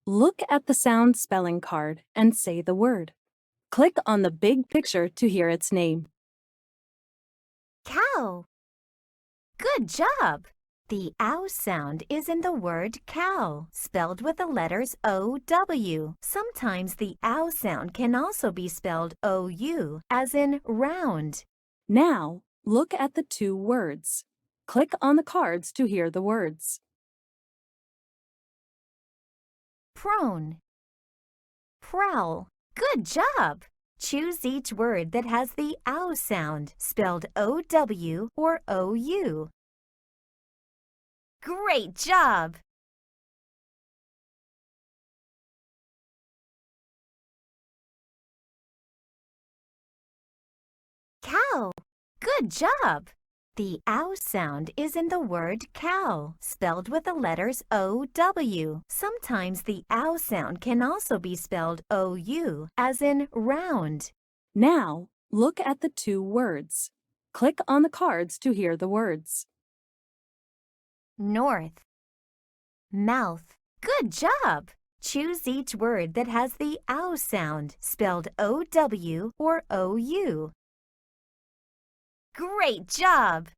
Look at the sound spelling card and say the word. Click on the big picture to hear its name. Cow. Good job! The ow sound is in the word cow, spelled with the letters O-W. Sometimes the ow sound can also be spelled O-U, as in round. Now, look at the two words. Click on the cards to hear the words. Prone. Prowl. Good job! Choose each word that has the ow sound, spelled O-W or O-U. Great job! Cow. Good job! The ow sound is in the word cow, spelled with the letters O-W. Sometimes the ow sound can also be spelled O-U, as in round. Now, look at the two words. Click on the cards to hear the words. North. Mouth. Good job! Choose each word that has the ow sound, spelled O-W or O-U. Great job!